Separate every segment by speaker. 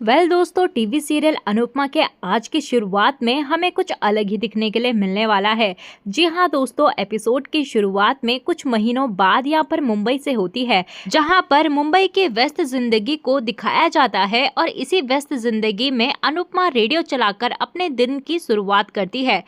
Speaker 1: दोस्तों, TV serial Anupama के आज की शुरुआत में हमें कुछ अलग ही दिखने के लिए मिलने वाला है। जी हाँ दोस्तों, एपिसोड की शुरुआत में कुछ महीनों बाद यहाँ पर मुंबई से होती है, जहाँ पर मुंबई के व्यस्त जिंदगी को दिखाया जाता है और इसी व्यस्त जिंदगी में अनुपमा रेडियो चलाकर अपने दिन की शुरुआत करती है।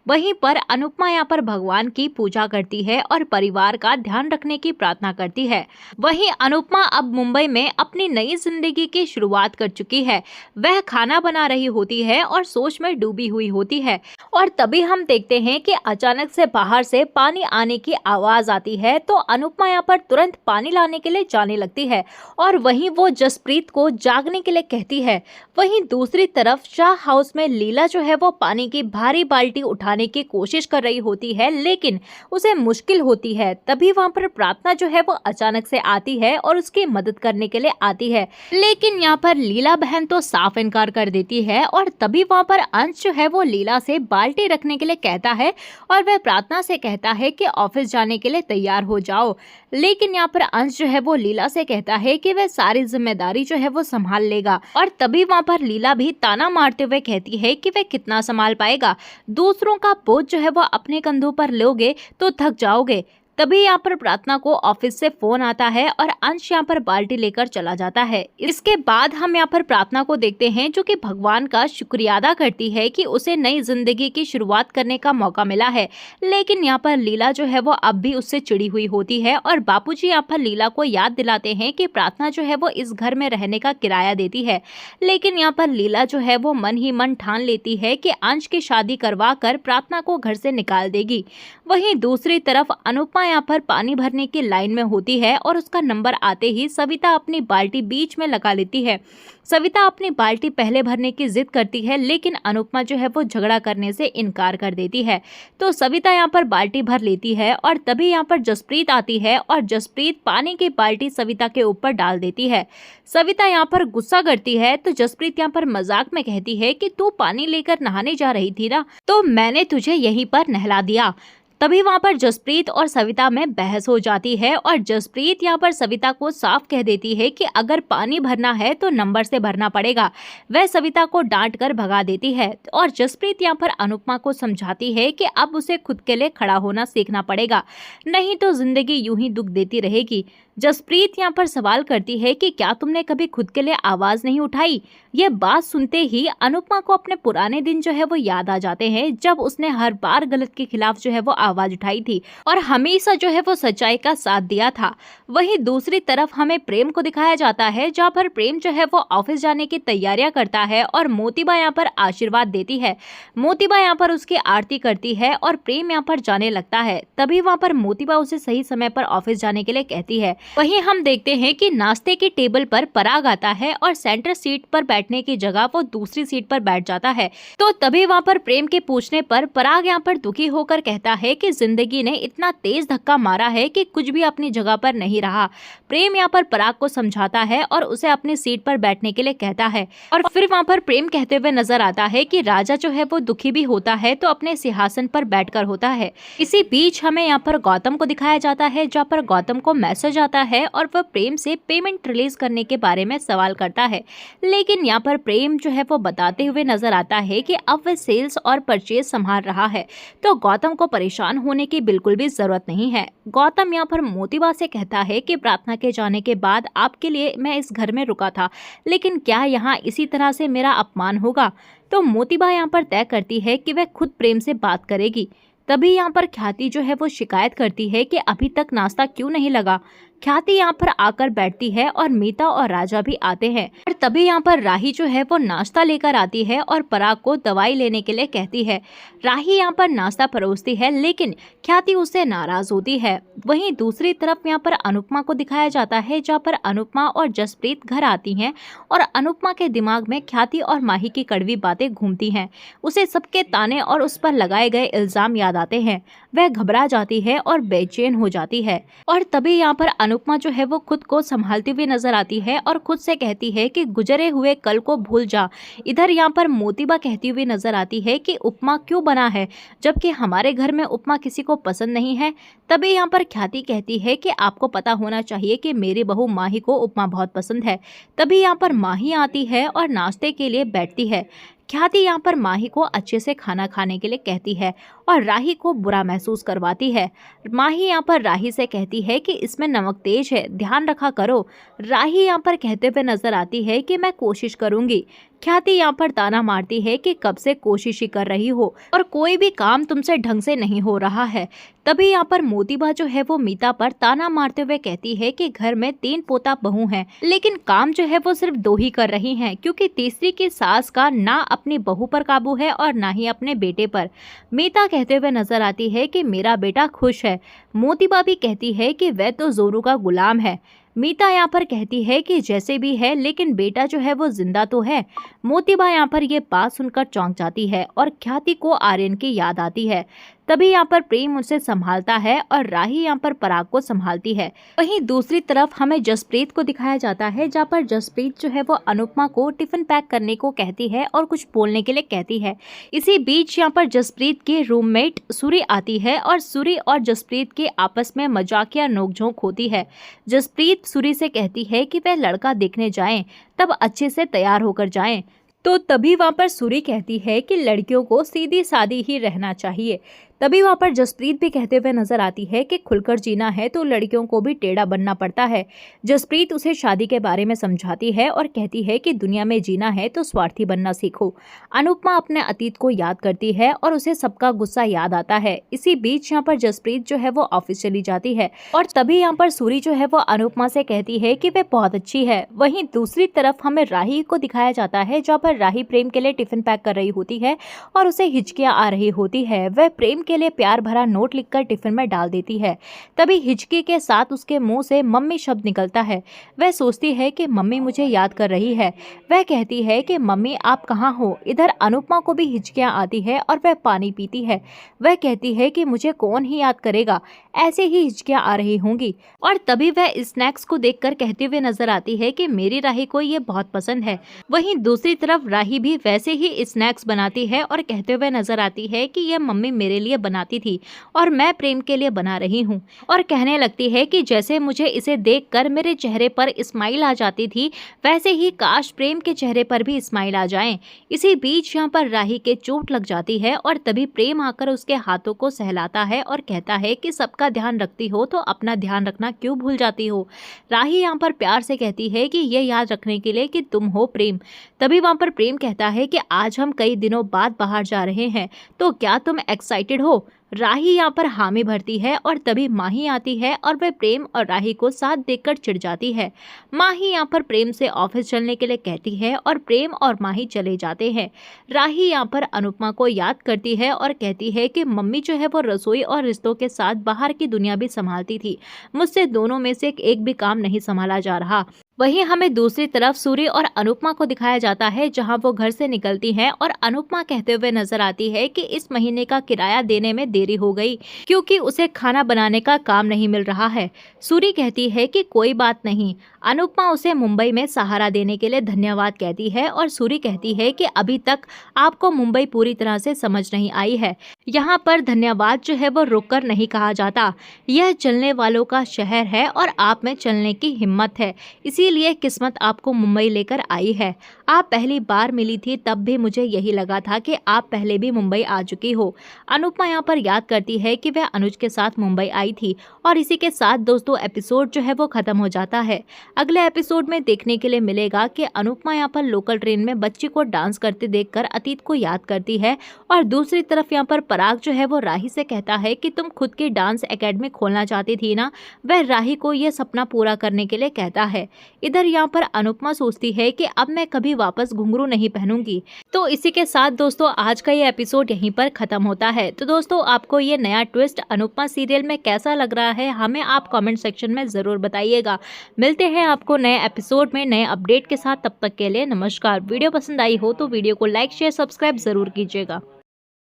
Speaker 1: वहीं पर अनुपमा यहाँ पर भगवान की पूजा करती है और परिवार का ध्यान रखने की प्रार्थना करती है। वहीं अनुपमा अब मुंबई में अपनी नई जिंदगी की शुरुआत कर चुकी है। वह खाना बना रही होती है और सोच में डूबी हुई होती है और तभी हम देखते हैं कि अचानक से बाहर से पानी आने की आवाज आती है। तो अनुपमा यहाँ पर तुरंत पानी लाने के लिए जाने लगती है और वहीं वो जसप्रीत को जागने के लिए कहती है। वहीं दूसरी तरफ शाह हाउस में लीला जो है वो पानी की भारी बाल्टी उठाने की कोशिश कर रही होती है, लेकिन उसे मुश्किल होती है। तभी वहां पर प्रार्थना जो है वो अचानक से आती है और उसकी मदद करने के लिए आती है, लेकिन यहाँ पर लीला बहन तो साफ इनकार कर देती है। और तभी वहां पर अंश जो है वो लीला से बाल्टी रखने के लिए कहता है और वह प्रार्थना से कहता है कि ऑफिस जाने के लिए तैयार हो जाओ। लेकिन यहाँ पर अंश जो है वो लीला से कहता है कि वह सारी जिम्मेदारी जो है वो संभाल लेगा। और तभी वहां पर लीला भी ताना मारते हुए कहती है कि वह कितना संभाल पाएगा, दूसरों का बोझ जो है वो अपने कंधों पर लोगे तो थक जाओगे। तभी यहाँ पर प्रार्थना को ऑफिस से फोन आता है और अंश यहाँ पर बाल्टी लेकर चला जाता है। इसके बाद हम यहाँ पर प्रार्थना को देखते हैं, जो कि भगवान का शुक्रिया अदा करती है कि उसे नई जिंदगी की शुरुआत करने का मौका मिला है। लेकिन यहाँ पर लीला जो है वो अब भी उससे चिड़ी हुई होती है और बापूजी यहाँ पर लीला को याद दिलाते हैं कि प्रार्थना जो है वो इस घर में रहने का किराया देती है। लेकिन यहाँ पर लीला जो है वो मन ही मन ठान लेती है कि अंश की शादी करवा कर प्रार्थना को घर से निकाल देगी। वहीं दूसरी तरफ अनुपमा यहाँ पर पानी भरने की लाइन में होती है और उसका नंबर आते ही सविता अपनी बाल्टी बीच में लगा लेती है। सविता अपनी बाल्टी पहले भरने की जिद करती है, लेकिन अनुपमा जो है वो झगड़ा करने से इनकार कर देती है। तो सविता यहाँ पर बाल्टी भर लेती है और तभी यहाँ पर जसप्रीत आती है और जसप्रीत पानी की बाल्टी सविता के ऊपर डाल देती है। सविता यहाँ पर गुस्सा करती है तो जसप्रीत यहाँ पर मजाक में कहती है कि तू पानी लेकर नहाने जा रही थी ना, तो मैंने तुझे यहीं पर नहला दिया। तभी वहां पर जसप्रीत और सविता में बहस हो जाती है और जसप्रीत यहाँ पर सविता को साफ कह देती है कि अगर पानी भरना है तो नंबर से भरना पड़ेगा। वह सविता को डांट कर भगा देती है और जसप्रीत यहाँ पर अनुपमा को समझाती है कि अब उसे खुद के लिए खड़ा होना सीखना पड़ेगा, नहीं तो जिंदगी यूं ही दुख देती रहेगी। जसप्रीत यहाँ पर सवाल करती है कि क्या तुमने कभी खुद के लिए आवाज नहीं उठाई। यह बात सुनते ही अनुपमा को अपने पुराने दिन जो है वो याद आ जाते हैं, जब उसने हर बार गलत के खिलाफ जो है वो आवाज उठाई थी और हमेशा जो है वो सच्चाई का साथ दिया था। वहीं दूसरी तरफ हमें प्रेम को दिखाया जाता है, जहाँ पर प्रेम जो है वो ऑफिस जाने की तैयारियां करता है और मोतीबा यहाँ पर आशीर्वाद देती है। मोतीबा यहाँ पर उसकी आरती करती है और प्रेम यहाँ पर जाने लगता है। तभी वहाँ पर मोतीबा उसे सही समय पर ऑफिस जाने के लिए कहती है। वहीं हम देखते हैं कि नाश्ते की टेबल पर पराग आता है और सेंटर सीट पर बैठने की जगह वो दूसरी सीट पर बैठ जाता है। तो तभी वहाँ पर प्रेम के पूछने पर पराग यहाँ पर दुखी होकर कहता है कि जिंदगी ने इतना तेज धक्का मारा है कि कुछ भी अपनी जगह पर नहीं रहा। प्रेम यहाँ पर पराग को समझाता है और उसे अपनी सीट पर बैठने के लिए कहता है और फिर वहाँ पर प्रेम कहते हुए नजर आता है कि राजा जो है वो दुखी भी होता है तो अपने सिंहासन पर बैठकर होता है। इसी बीच हमें यहाँ पर गौतम को दिखाया जाता है, जहाँ पर गौतम को मैसेज आता है और वह प्रेम से पेमेंट रिलीज करने के बारे में सवाल करता है। लेकिन यहाँ पर प्रेम जो है वो बताते हुए नजर आता है कि अब वह सेल्स और परचेज संभाल रहा है, तो गौतम को परेशान होने की बिल्कुल भी जरूरत नहीं है। गौतम यहाँ पर मोतीबा से कहता है कि प्रार्थना के जाने के बाद आपके लिए मैं इस घर में रुका था, लेकिन क्या यहाँ इसी तरह से मेरा अपमान होगा। तो मोतीबा यहाँ पर तय करती है कि वह खुद प्रेम से बात करेगी। तभी यहाँ पर ख्याति जो है वो शिकायत करती है कि अभी तक नाश्ता क्यों नहीं लगा। ख्याति यहाँ पर आकर बैठती है और मीता और राजा भी आते हैं और तभी यहाँ पर राही जो है वो नाश्ता लेकर आती है और पराग को दवाई लेने के लिए कहती है। राही यहाँ पर नाश्ता परोसती है, लेकिन ख्याति उससे नाराज होती है। वहीं दूसरी तरफ यहाँ पर अनुपमा को दिखाया जाता है, जहाँ पर अनुपमा और जसप्रीत घर आती हैं और अनुपमा के दिमाग में ख्याति और माही की कड़वी बातें घूमती हैं। उसे सबके ताने और उस पर लगाए गए इल्जाम याद आते हैं। वह घबरा जाती है और बेचैन हो जाती है और तभी यहाँ पर अनुपमा जो है वो खुद को संभालती हुई नजर आती है और खुद से कहती है कि गुजरे हुए कल को भूल जा। इधर यहाँ पर मोतीबा कहती हुई नजर आती है कि उपमा क्यों बना है जबकि हमारे घर में उपमा किसी को पसंद नहीं है। तभी यहाँ पर ख्याति कहती है कि आपको पता होना चाहिए कि मेरी बहू माही को उपमा बहुत पसंद है। तभी यहाँ पर माही आती है और नाश्ते के लिए बैठती है। ख्याति यहाँ पर माही को अच्छे से खाना खाने के लिए कहती है और राही को बुरा महसूस करवाती है। माही यहाँ पर राही से कहती है कि इसमें नमक तेज है, ध्यान रखा करो। राही यहाँ पर कहते हुए नजर आती है कि मैं कोशिश करूंगी। ख्याति यहाँ पर ताना मारती है कि कब से कोशिश ही कर रही हो और कोई भी काम तुमसे ढंग से नहीं हो रहा है। तभी यहाँ पर मोतीबा जो है वो मीता पर ताना मारते हुए कहती है कि घर में 3 पोता बहू हैं, लेकिन काम जो है वो सिर्फ 2 ही कर रही हैं क्योंकि तीसरी की सास का ना अपनी बहू पर काबू है और ना ही अपने बेटे पर। मीता कहते हुए नजर आती है कि मेरा बेटा खुश है। मोतीबा भी कहती है कि वह तो जोरू का गुलाम है। मीता यहाँ पर कहती है कि जैसे भी है लेकिन बेटा जो है वो जिंदा तो है। मोतीबा यहाँ पर ये बात सुनकर चौंक जाती है और ख्याति को आर्यन की याद आती है। तभी यहाँ पर प्रेम उसे संभालता है और राही यहाँ पर पराग को संभालती है। वहीं दूसरी तरफ हमें जसप्रीत को दिखाया जाता है जहाँ पर जसप्रीत जो है वो अनुपमा को टिफिन पैक करने को कहती है और कुछ बोलने के लिए कहती है। इसी बीच यहाँ पर जसप्रीत की रूममेट सूरी आती है और सूरी और जसप्रीत के आपस में मजाकिया नोकझोंक होती है। जसप्रीत सूरी से कहती है कि वह लड़का देखने जाएं, तब अच्छे से तैयार होकर जाएं। तो तभी वहाँ पर सूरी कहती है कि लड़कियों को सीधी सादी ही रहना चाहिए। तभी वहाँ पर जसप्रीत भी कहते हुए नजर आती है कि खुलकर जीना है तो लड़कियों को भी टेढ़ा बनना पड़ता है। जसप्रीत उसे शादी के बारे में समझाती है और कहती है कि दुनिया में जीना है तो स्वार्थी बनना सीखो। अनुपमा अपने अतीत को याद करती है और उसे सबका गुस्सा याद आता है। इसी बीच यहाँ पर जसप्रीत जो है वो ऑफिस चली जाती है और तभी यहाँ पर सूरी जो है वो अनुपमा से कहती है कि वह बहुत अच्छी है। वहीं दूसरी तरफ हमें राही को दिखाया जाता है जहाँ पर राही प्रेम के लिए टिफिन पैक कर रही होती है और उसे हिचकियां आ रही होती है। वह प्रेम के लिए प्यार भरा नोट लिखकर टिफिन में डाल देती है। तभी हिचकी के साथ उसके मुंह से मम्मी शब्द निकलता है। वह सोचती है कि मम्मी मुझे याद कर रही है। वह कहती है कि मम्मी आप कहाँ हो। इधर अनुपमा को भी हिचकियां आती है और वह पानी पीती है। वह कहती है कि मुझे कौन ही याद करेगा, ऐसे ही हिचकियां आ रही होंगी। और तभी वह स्नैक्स को देखकर कहते हुए नजर आती है कि मेरी राही को ये बहुत पसंद है। वहीं दूसरी तरफ राही भी वैसे ही स्नैक्स बनाती है और कहते हुए नजर आती है कि यह मम्मी मेरे लिए बनाती थी और मैं प्रेम के लिए बना रही हूँ। और कहने लगती है कि जैसे मुझे इसे देखकर मेरे चेहरे पर स्माइल आ जाती थी वैसे ही काश प्रेम के चेहरे पर भी स्माइल आ जाए। इसी बीच यहाँ पर राही के चोट लग जाती है और तभी प्रेम आकर उसके हाथों को सहलाता है और कहता है कि सबका ध्यान रखती हो तो अपना ध्यान रखना क्यों भूल जाती हो। राही यहाँ पर प्यार से कहती है कि ये याद रखने के लिए कि तुम हो प्रेम। तभी वहाँ पर प्रेम कहता है कि आज हम कई दिनों बाद बाहर जा रहे हैं तो क्या तुम एक्साइटेड हो। राही यहाँ पर हामी भरती है और तभी माही आती है और वह प्रेम और राही को साथ देखकर चिढ़ जाती है। माही यहाँ पर प्रेम से ऑफिस चलने के लिए कहती है और प्रेम और माही चले जाते हैं। राही यहाँ पर अनुपमा को याद करती है और कहती है कि मम्मी जो है वो रसोई और रिश्तों के साथ बाहर की दुनिया भी संभालती थी, मुझसे दोनों में से एक भी काम नहीं संभाला जा रहा। वहीं हमें दूसरी तरफ सूरी और अनुपमा को दिखाया जाता है जहां वो घर से निकलती हैं और अनुपमा कहते हुए नजर आती है कि इस महीने का किराया देने में देरी हो गई क्योंकि उसे खाना बनाने का काम नहीं मिल रहा है। सूरी कहती है कि कोई बात नहीं। अनुपमा उसे मुंबई में सहारा देने के लिए धन्यवाद कहती है और सूरी कहती है कि अभी तक आपको मुंबई पूरी तरह से समझ नहीं आई है। यहाँ पर धन्यवाद जो है वो रुककर नहीं कहा जाता। यह चलने वालों का शहर है और आप में चलने की हिम्मत है, इसीलिए किस्मत आपको मुंबई लेकर आई है। आप पहली बार मिली थी तब भी मुझे यही लगा था कि आप पहले भी मुंबई आ चुकी हो। अनुपमा यहाँ पर याद करती है कि वह अनुज के साथ मुंबई आई थी और इसी के साथ दोस्तों एपिसोड जो है वो खत्म हो जाता है। अगले एपिसोड में देखने के लिए मिलेगा कि अनुपमा यहाँ पर लोकल ट्रेन में बच्ची को डांस करते देखकर अतीत को याद करती है और दूसरी तरफ यहाँ पर पराग जो है वो राही से कहता है कि तुम खुद की डांस एकेडमी खोलना चाहती थी ना। वह राही को यह सपना पूरा करने के लिए कहता है। इधर यहाँ पर अनुपमा सोचती है कि अब मैं कभी वापस घुंघरू नहीं पहनूंगी। तो इसी के साथ दोस्तों आज का ये एपिसोड यहीं पर खत्म होता है। तो दोस्तों आपको ये नया ट्विस्ट अनुपमा सीरियल में कैसा लग रहा है हमें आप कमेंट सेक्शन में जरूर बताइएगा। मिलते हैं आपको नए एपिसोड में नए अपडेट के साथ। तब तक के लिए नमस्कार। वीडियो पसंद आई हो तो वीडियो को लाइक शेयर सब्सक्राइब जरूर कीजिएगा।